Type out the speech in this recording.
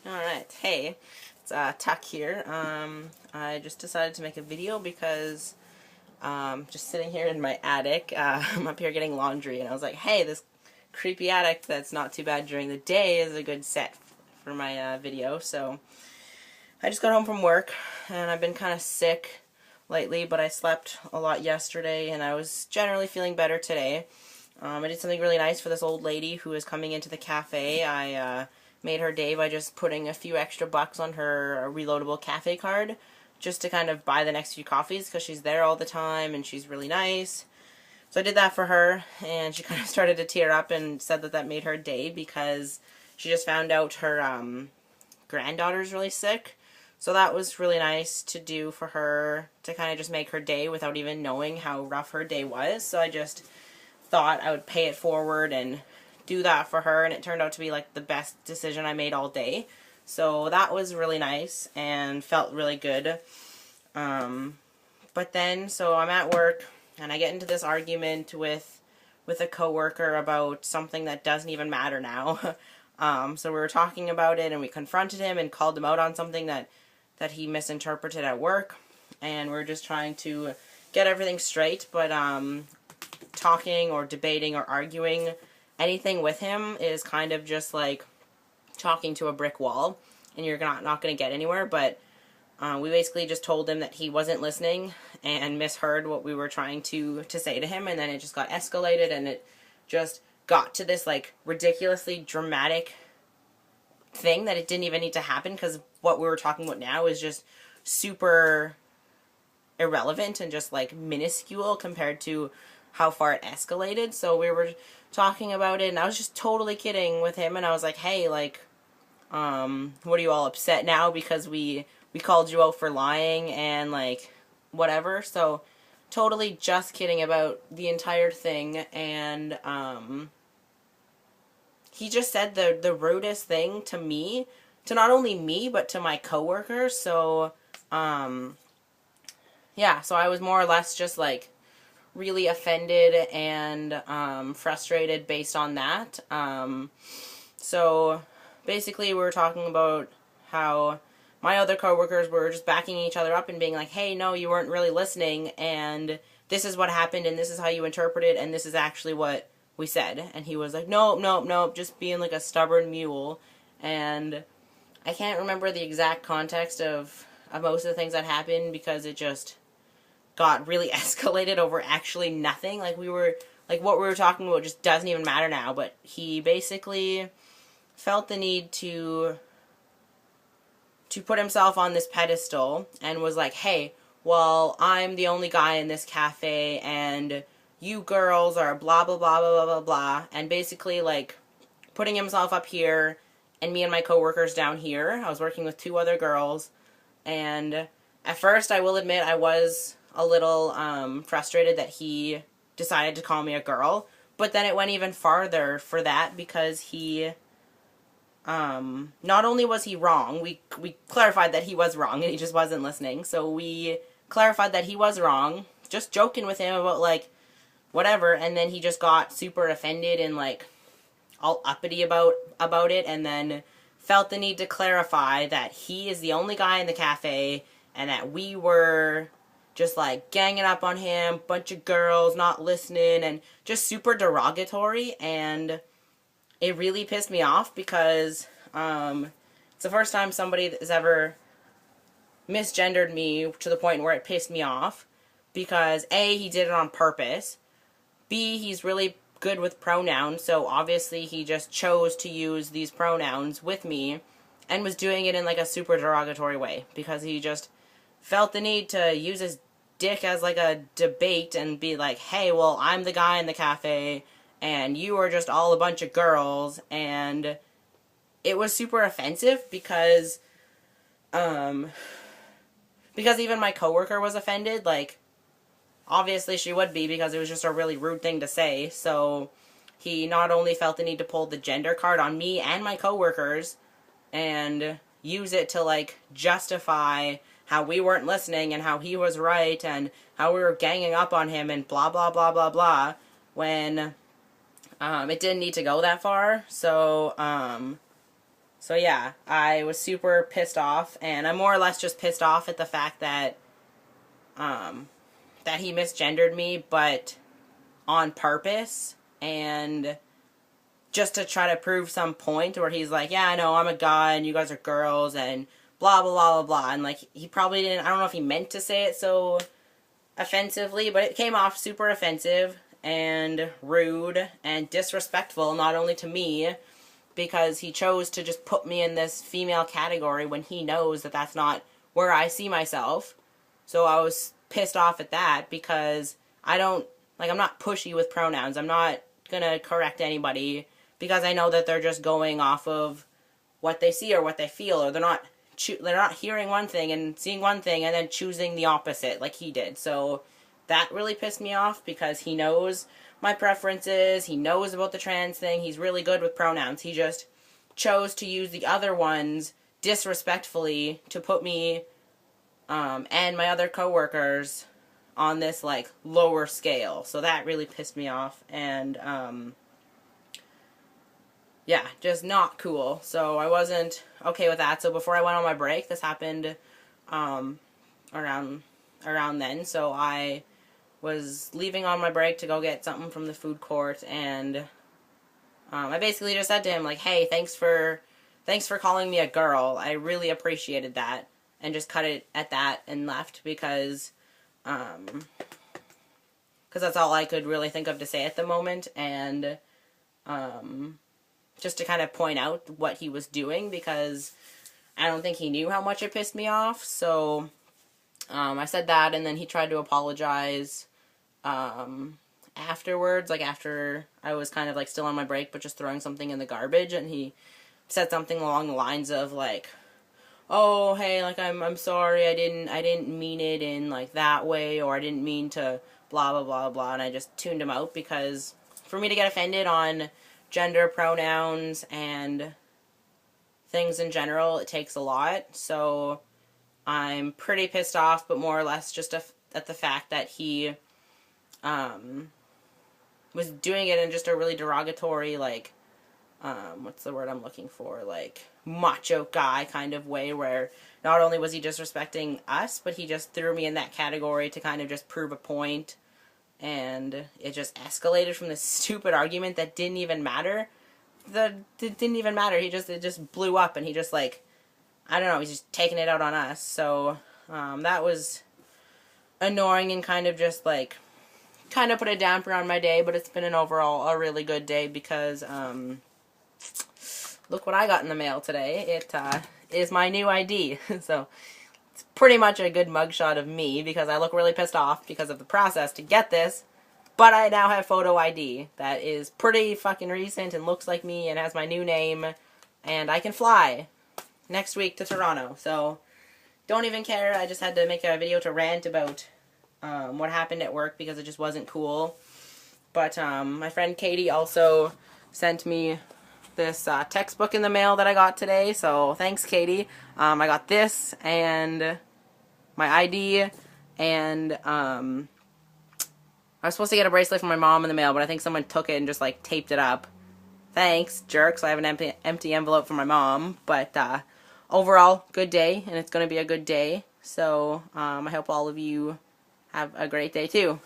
Alright, hey, it's Tuck here. I just decided to make a video because just sitting here in my attic, I'm up here getting laundry, and I was like, hey, this creepy attic that's not too bad during the day is a good set for my video. So I just got home from work, and I've been kind of sick lately, but I slept a lot yesterday, and I was generally feeling better today. I did something really nice for this old lady who is coming into the cafe. I made her day by just putting a few extra bucks on her reloadable cafe card just to kind of buy the next few coffees because she's there all the time and she's really nice. So I did that for her, and she kind of started to tear up and said that that made her day because she just found out her granddaughter's really sick. So that was really nice to do for her, to kind of just make her day without even knowing how rough her day was. So I just thought I would pay it forward and do that for her, and it turned out to be like the best decision I made all day. So that was really nice and felt really good. But then, so I'm at work and I get into this argument with a coworker about something that doesn't even matter now. So we were talking about it, and we confronted him and called him out on something that he misinterpreted at work, and we're just trying to get everything straight. But talking or debating or arguing anything with him is kind of just like talking to a brick wall, and you're not going to get anywhere. But we basically just told him that he wasn't listening and misheard what we were trying to say to him, and then it just got escalated, and it just got to this like ridiculously dramatic thing that it didn't even need to happen, because what we were talking about now is just super irrelevant and just like minuscule compared to how far it escalated. So we were talking about it, and I was just totally kidding with him, and I was like, hey, like, what are you all upset now because we called you out for lying and like whatever? So totally just kidding about the entire thing. And he just said the rudest thing to me, to not only me but to my coworker. So yeah, so I was more or less just like really offended and frustrated based on that. So basically we were talking about how my other coworkers were just backing each other up and being like, hey, no, you weren't really listening, and this is what happened, and this is how you interpret it, and this is actually what we said. And he was like, nope, nope, nope, just being like a stubborn mule. And I can't remember the exact context of most of the things that happened, because it just got really escalated over actually nothing. Like we were, like what we were talking about just doesn't even matter now. But he basically felt the need to put himself on this pedestal and was like, hey, well, I'm the only guy in this cafe, and you girls are blah, blah, blah, blah, blah, blah, blah. And basically, like, putting himself up here and me and my coworkers down here. I was working with two other girls, and at first, I will admit, I was a little frustrated that he decided to call me a girl, but then it went even farther for that, because he not only was he wrong, we clarified that he was wrong and he just wasn't listening. So we clarified that he was wrong, just joking with him about like whatever, and then he just got super offended and like all uppity about it, and then felt the need to clarify that he is the only guy in the cafe and that we were just like ganging up on him, bunch of girls not listening, and just super derogatory. And it really pissed me off, because it's the first time somebody has ever misgendered me to the point where it pissed me off, because A, he did it on purpose, B, he's really good with pronouns, so obviously he just chose to use these pronouns with me and was doing it in like a super derogatory way, because he just felt the need to use his dick as like a debate and be like, hey, well, I'm the guy in the cafe and you are just all a bunch of girls. And it was super offensive, because even my coworker was offended. Like, obviously she would be, because it was just a really rude thing to say. So he not only felt the need to pull the gender card on me and my coworkers and use it to like justify how we weren't listening and how he was right and how we were ganging up on him and blah, blah, blah, blah, blah, when it didn't need to go that far. So So yeah, I was super pissed off, and I'm more or less just pissed off at the fact that that he misgendered me, but on purpose, and just to try to prove some point where he's like, yeah, I know, I'm a guy and you guys are girls and blah, blah, blah, blah, blah. And like, he probably didn't, I don't know if he meant to say it so offensively, but it came off super offensive and rude and disrespectful, not only to me, because he chose to just put me in this female category when he knows that that's not where I see myself. So I was pissed off at that because I'm not pushy with pronouns. I'm not gonna correct anybody because I know that they're just going off of what they see or what they feel, or they're not hearing one thing and seeing one thing and then choosing the opposite like he did. So that really pissed me off because he knows my preferences, he knows about the trans thing, he's really good with pronouns. He just chose to use the other ones disrespectfully to put me and my other coworkers on this like lower scale. So that really pissed me off, and yeah, just not cool. So I wasn't okay with that. So before I went on my break, this happened around then. So I was leaving on my break to go get something from the food court, and I basically just said to him like, hey, thanks for calling me a girl. I really appreciated that, and just cut it at that and left because that's all I could really think of to say at the moment, and just to kind of point out what he was doing, because I don't think he knew how much it pissed me off. So I said that, and then he tried to apologize afterwards, like after I was kind of like still on my break but just throwing something in the garbage, and he said something along the lines of like, oh, hey, like I'm sorry, I didn't mean it in like that way, or I didn't mean to blah blah blah blah, and I just tuned him out because for me to get offended on gender pronouns and things in general, it takes a lot. So I'm pretty pissed off, but more or less just at the fact that he was doing it in just a really derogatory, like, what's the word I'm looking for, like, macho guy kind of way, where not only was he disrespecting us, but he just threw me in that category to kind of just prove a point, and it just escalated from this stupid argument that didn't even matter. It didn't even matter. It just blew up, and he just, like, I don't know, he's just taking it out on us. So that was annoying and kind of just, like, kind of put a damper on my day, but it's been an overall a really good day because look what I got in the mail today. It is my new ID. So it's pretty much a good mugshot of me because I look really pissed off because of the process to get this, but I now have photo ID that is pretty fucking recent and looks like me and has my new name, and I can fly next week to Toronto. So don't even care. I just had to make a video to rant about what happened at work because it just wasn't cool. But my friend Katie also sent me this textbook in the mail that I got today, so thanks, Katie. I got this and my ID, and I was supposed to get a bracelet from my mom in the mail, but I think someone took it and just like taped it up. Thanks, jerks. I have an empty envelope from my mom, but overall, good day, and it's going to be a good day. So I hope all of you have a great day too.